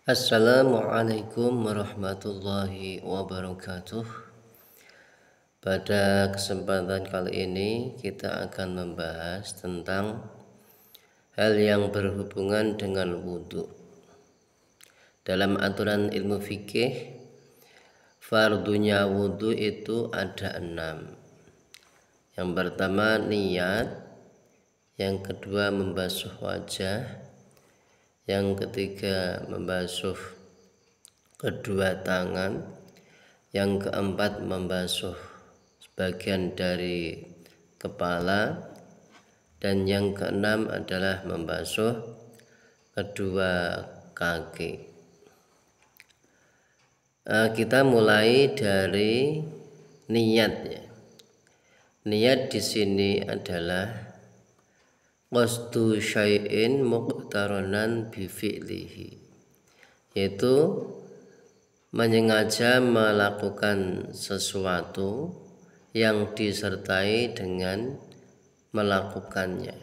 Assalamualaikum warahmatullahi wabarakatuh. Pada kesempatan kali ini kita akan membahas tentang hal yang berhubungan dengan wudhu. Dalam aturan ilmu fikih, fardunya wudhu itu ada 6. Yang pertama niat, yang kedua membasuh wajah, yang ketiga membasuh kedua tangan, yang keempat membasuh sebagian dari kepala, dan yang keenam adalah membasuh kedua kaki. Kita mulai dari niatnya. Niat di sini adalah qasdu syai'in muqtaranan bi fi'lihi, yaitu menyengaja melakukan sesuatu yang disertai dengan melakukannya.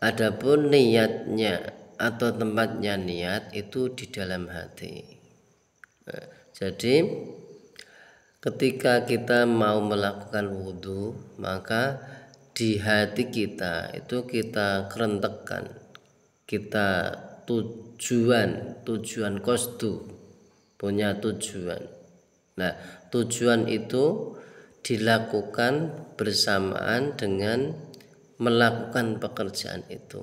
Adapun niatnya atau tempatnya niat itu di dalam hati. Jadi ketika kita mau melakukan wudhu, maka di hati kita itu kita kerentekkan, kita tujuan qasdu, punya tujuan. Nah, tujuan itu dilakukan bersamaan dengan melakukan pekerjaan itu.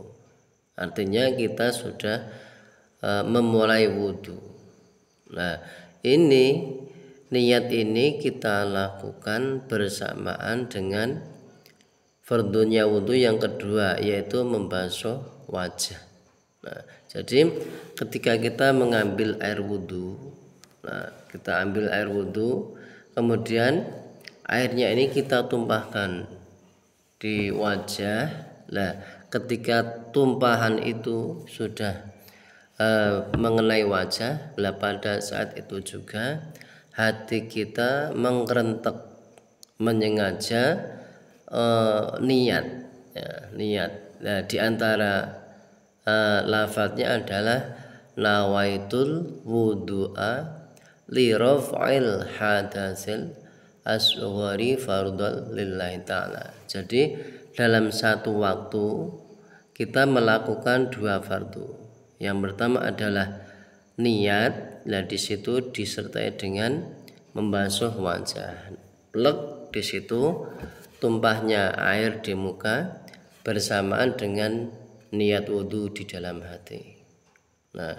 Artinya kita sudah memulai wudhu. Nah, ini niat ini kita lakukan bersamaan dengan fardunya wudhu yang kedua, yaitu membasuh wajah. Nah, jadi ketika kita mengambil air wudhu, kita ambil air wudhu, kemudian airnya ini kita tumpahkan di wajah. Nah, ketika tumpahan itu sudah mengenai wajah, pada saat itu juga hati kita mengkerentek, menyengaja niat. Nah, di antara lafadznya adalah nawaitul wudu'a li raf'il hadatsil asghari fardal lillahi ta'ala. Jadi dalam satu waktu kita melakukan 2 fardu. Yang pertama adalah niat. Nah, di situ disertai dengan membasuh wajah. Plek di situ tumpahnya air di muka bersamaan dengan niat wudhu di dalam hati. Nah,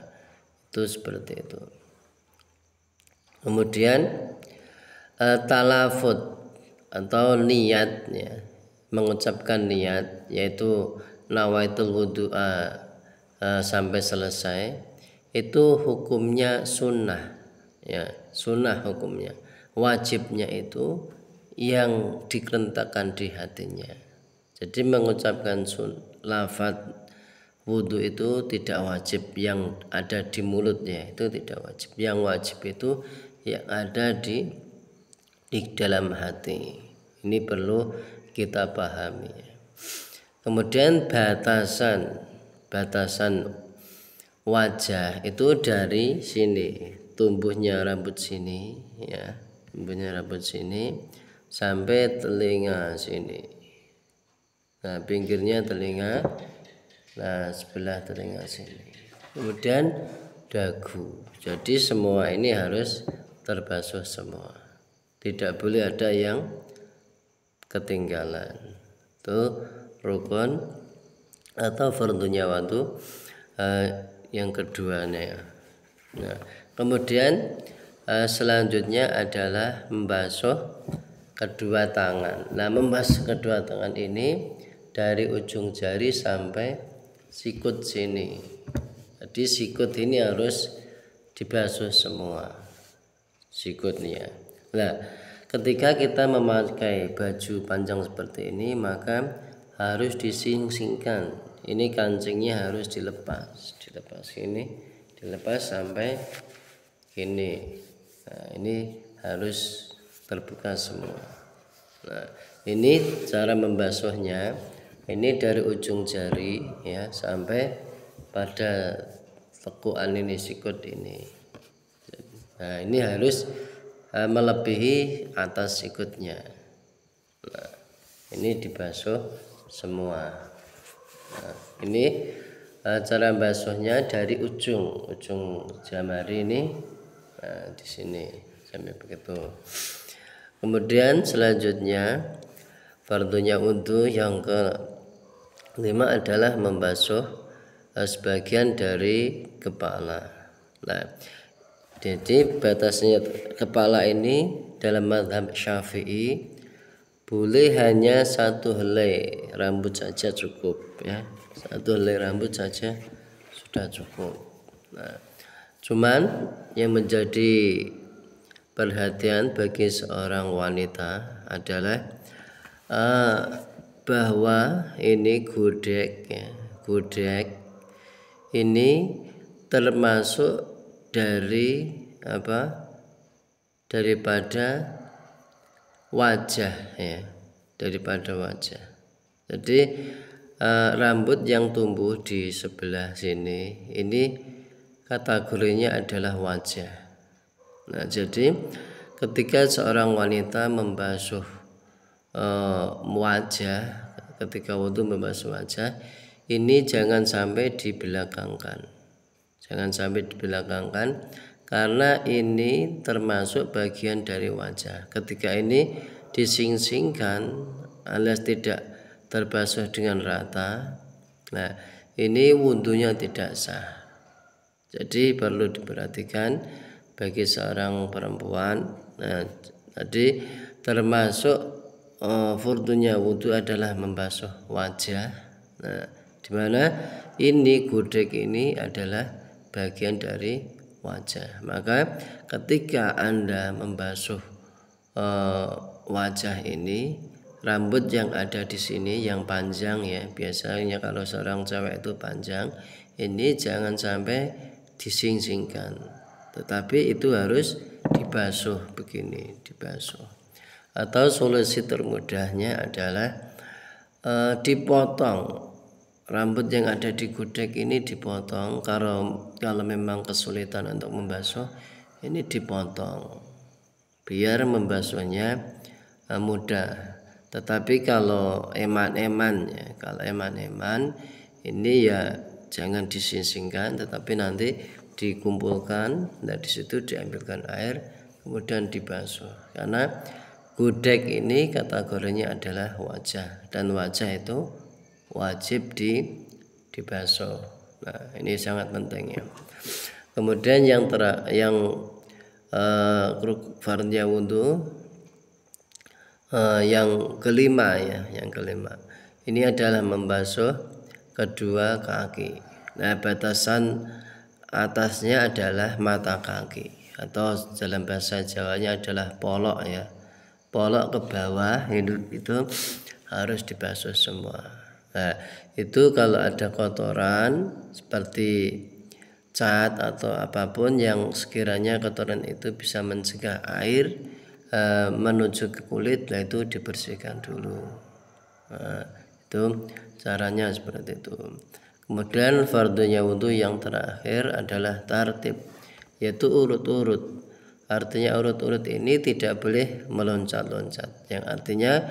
itu seperti itu. Kemudian talafut atau niatnya, mengucapkan niat, yaitu nawaitul wudu'a sampai selesai, itu hukumnya sunnah, ya, sunnah hukumnya. Wajibnya itu yang dikerentakkan di hatinya. Jadi mengucapkan lafaz wudhu itu tidak wajib yang ada di mulutnya, itu tidak wajib. Yang wajib itu yang ada di dalam hati. Ini perlu kita pahami. Kemudian batasan wajah itu dari sini, tumbuhnya rambut sini, ya, tumbuhnya rambut sini sampai telinga sini. Nah, pinggirnya telinga, nah sebelah telinga sini. Kemudian dagu. Jadi semua ini harus terbasuh semua. Tidak boleh ada yang ketinggalan. Itu rukun atau fardunya wudhu yang keduanya. Nah, kemudian selanjutnya adalah membasuh kedua tangan. Nah, membasuh kedua tangan ini dari ujung jari sampai sikut sini. Jadi sikut ini harus dibasuh semua, sikutnya. Nah, ketika kita memakai baju panjang seperti ini, maka harus dising-singkan. Ini kancingnya harus dilepas ini, dilepas sampai ini. Nah, ini harus terbuka semua. Nah, ini cara membasuhnya. Ini dari ujung jari, ya, sampai pada tekuan ini, sikut ini. Nah, ini harus melebihi atas sikutnya. Nah, ini dibasuh semua. Nah, ini cara basuhnya dari ujung jemari ini, nah, di sini sampai begitu. Kemudian selanjutnya fardunya wudu yang kelima adalah membasuh sebagian dari kepala. Nah, jadi batasnya kepala ini dalam mazhab Syafi'i boleh hanya 1 helai rambut saja cukup, ya. 1 helai rambut saja sudah cukup. Nah, cuman yang menjadi perhatian bagi seorang wanita adalah bahwa ini gudeg, ya. Gudeg ini termasuk dari daripada wajah, ya, daripada wajah. Jadi rambut yang tumbuh di sebelah sini ini kategorinya adalah wajah. Nah, jadi ketika seorang wanita membasuh wajah, ketika wudu membasuh wajah, ini jangan sampai dibelakangkan. Jangan sampai dibelakangkan karena ini termasuk bagian dari wajah. Ketika ini dising-singkan alias tidak terbasuh dengan rata, nah ini wudunya tidak sah. Jadi perlu diperhatikan bagi seorang perempuan. Nah, tadi termasuk fardunya wudu adalah membasuh wajah. Nah, dimana ini gudeg ini adalah bagian dari wajah. Maka ketika Anda membasuh wajah ini, rambut yang ada di sini yang panjang, ya, biasanya kalau seorang cewek itu panjang, ini jangan sampai dising-singkan, tetapi itu harus dibasuh begini, dibasuh. Atau solusi termudahnya adalah dipotong. Rambut yang ada di gudeg ini dipotong. Kalau memang kesulitan untuk membasuh, ini dipotong biar membasuhnya mudah. Tetapi kalau eman-eman, ya, kalau eman-eman ini ya jangan dising-singkan, tetapi nanti dikumpulkan, dan di situ diambilkan air kemudian dibasuh. Karena gudeg ini kategorinya adalah wajah, dan wajah itu wajib dibasuh. Nah, ini sangat penting, ya. Kemudian yang fardunya wudu yang kelima, ya, yang kelima ini adalah membasuh kedua kaki. Nah, batasan atasnya adalah mata kaki, atau dalam bahasa Jawanya adalah polok, ya. Polok ke bawah itu harus dibasuh semua. Nah, itu kalau ada kotoran seperti cat atau apapun yang sekiranya kotoran itu bisa mencegah air menuju ke kulit, nah itu dibersihkan dulu. Nah, itu caranya seperti itu. Kemudian fardunya wudu yang terakhir adalah tartib, yaitu urut-urut. Artinya urut-urut ini tidak boleh meloncat-loncat, yang artinya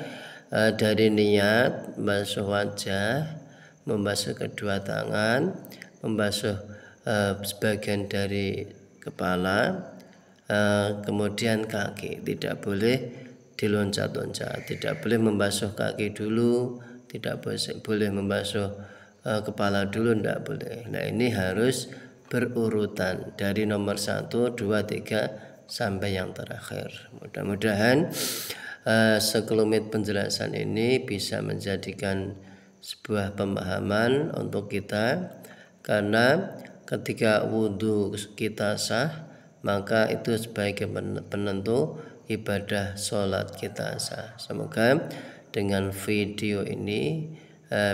dari niat membasuh wajah, membasuh kedua tangan, membasuh sebagian dari kepala, kemudian kaki, tidak boleh diloncat-loncat, tidak boleh membasuh kaki dulu, tidak boleh membasuh kepala dulu, tidak boleh. Nah, ini harus berurutan dari nomor 1, 2, 3 sampai yang terakhir. Mudah-mudahan sekelumit penjelasan ini bisa menjadikan sebuah pemahaman untuk kita, karena ketika wudhu kita sah, maka itu sebagai penentu ibadah sholat kita sah. Semoga dengan video ini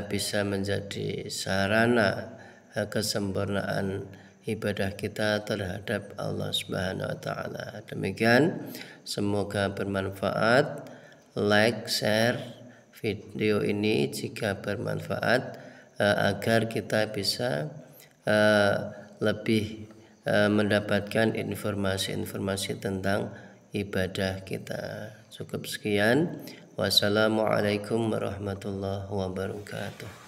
bisa menjadi sarana kesempurnaan ibadah kita terhadap Allah Subhanahu wa taala. Demikian, semoga bermanfaat. Like, share video ini jika bermanfaat, agar kita bisa lebih mendapatkan informasi-informasi tentang ibadah kita. Cukup sekian. Wassalamualaikum warahmatullahi wabarakatuh.